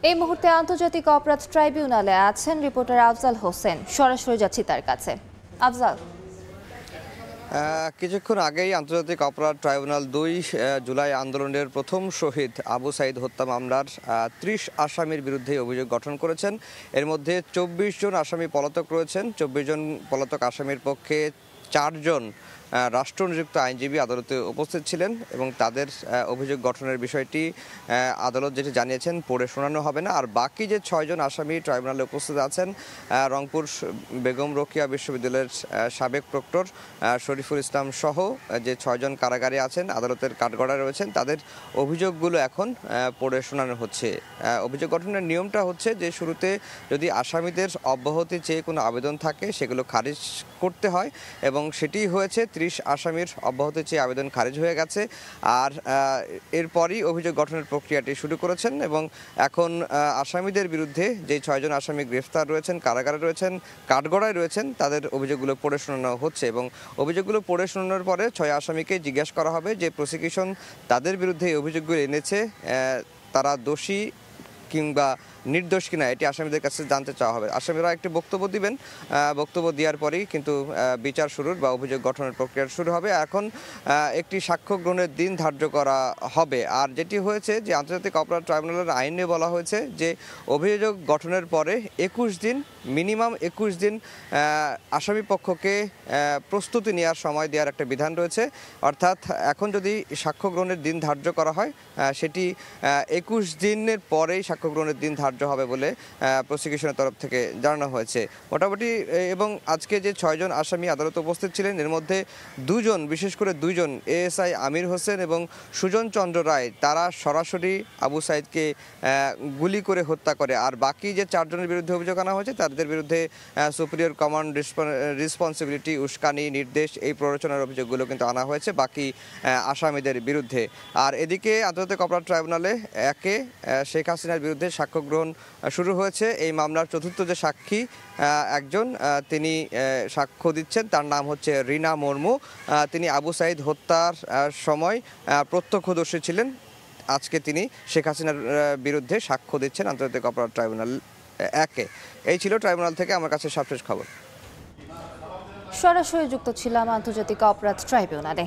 এই মুহূর্তে আন্তর্জাতিক অপরাধ ট্রাইব্যুনালে আছেন রিপোর্টার আফজাল হোসেন। সরাসরি যাচ্ছি তার কাছে। আফজাল, কিছুক্ষণ আগেই আন্তর্জাতিক অপরাধ ট্রাইব্যুনাল ২ জুলাই আন্দোলনের প্রথম শহীদ আবু সাঈদ হত্যা মামলার ৩০ আসামির বিরুদ্ধে অভিযোগ গঠন করেছেন। এর মধ্যে ২৪ জন আসামি পলাতক রয়েছেন। ২৪ জন পলাতক আসামির পক্ষে ৪ জন রাষ্ট্রনিযুক্ত আইনজীবী আদালতে উপস্থিত ছিলেন এবং তাদের অভিযোগ গঠনের বিষয়টি আদালত যেটি জানিয়েছেন পড়ে শোনানো হবে না। আর বাকি যে ৬ জন আসামি ট্রাইব্যুনালে উপস্থিত আছেন, রংপুর বেগম রোকেয়া বিশ্ববিদ্যালয়ের সাবেক প্রক্টর শরীফুল ইসলাম সহ যে ৬ জন কারাগারে আছেন, আদালতের কাঠগড়ায় রয়েছেন, তাদের অভিযোগগুলো এখন পড়ে শোনানো হচ্ছে। অভিযোগ গঠনের নিয়মটা হচ্ছে যে শুরুতে যদি আসামিদের অব্যাহতি চেয়ে কোনো আবেদন থাকে সেগুলো খারিজ করতে হয় এবং সেটি হয়েছে। ৩০ আসামির অব্যাহতি চেয়ে আবেদন খারিজ হয়ে গেছে। আর এরপরই অভিযোগ গঠনের প্রক্রিয়াটি শুরু করেছেন এবং এখন আসামিদের বিরুদ্ধে যে ৬ জন আসামি গ্রেফতার রয়েছেন, কারাগারে রয়েছেন, কাঠগড়ায় রয়েছেন, তাদের অভিযোগগুলো পড়ে শোনানো হচ্ছে এবং অভিযোগগুলো পড়ে শোনানোর পরে ৬ আসামিকে জিজ্ঞাসা করা হবে যে প্রসিকিউশন তাদের বিরুদ্ধে এই অভিযোগগুলো এনেছে তারা দোষী কিংবা নির্দোষ কিনা এটি আসামিদের কাছে জানতে চাওয়া হবে। আসামিরা একটি বক্তব্য দিবেন, বক্তব্য দেওয়ার পরেই কিন্তু বিচার শুরুর বা অভিযোগ গঠনের প্রক্রিয়া শুরু হবে। এখন একটি সাক্ষ্য গ্রহণের দিন ধার্য করা হবে। আর যেটি হয়েছে যে আন্তর্জাতিক অপরাধ ট্রাইব্যুনালের আইনে বলা হয়েছে যে অভিযোগ গঠনের পরে ২১ দিন, মিনিমাম ২১ দিন আসামি পক্ষকে প্রস্তুতি নেওয়ার সময় দেওয়ার একটা বিধান রয়েছে। অর্থাৎ এখন যদি সাক্ষ্য গ্রহণের দিন ধার্য করা হয় সেটি ২১ দিনের পরেই সাক্ষ্য গ্রহণের দিন ধার্য হবে বলে প্রসিকিউশনের তরফ থেকে জানানো হয়েছে মোটামুটি। এবং আজকে যে ৬ জন আসামি আদালতে উপস্থিত ছিলেন এর মধ্যে ২ জন, বিশেষ করে ২ জন এএসআই আমির হোসেন এবং সুজন চন্দ্র রায়, তারা সরাসরি আবু সাঈদকে গুলি করে হত্যা করে। আর বাকি যে ৪ জনের বিরুদ্ধে অভিযোগ আনা হয়েছে তাদের বিরুদ্ধে সুপিরিয়র কমান্ড রেসপন্সিবিলিটি, উস্কানি, নির্দেশ, এই প্ররোচনার অভিযোগগুলো কিন্তু আনা হয়েছে বাকি আসামিদের বিরুদ্ধে। আর এদিকে আন্তর্জাতিক অপরাধ ট্রাইব্যুনালে একে শেখ হাসিনার বিরুদ্ধে সাক্ষ্য গ্রহণ শুরু হয়েছে। এই মামলার চতুর্থ যে সাক্ষী একজন, তিনি সাক্ষ্য দিচ্ছেন, তার নাম হচ্ছে রিনা মুর্মু। তিনি আবু সাঈদ হত্যার সময় প্রত্যক্ষদর্শী ছিলেন। আজকে তিনি শেখ হাসিনার বিরুদ্ধে সাক্ষ্য দিচ্ছেন আন্তর্জাতিক অপরাধ ট্রাইব্যুনাল ১-এ। এই ছিল ট্রাইব্যুনাল থেকে আমার কাছে সবশেষ খবর। সরাসরি যুক্ত ছিলাম আন্তর্জাতিক অপরাধ ট্রাইব্যুনালে।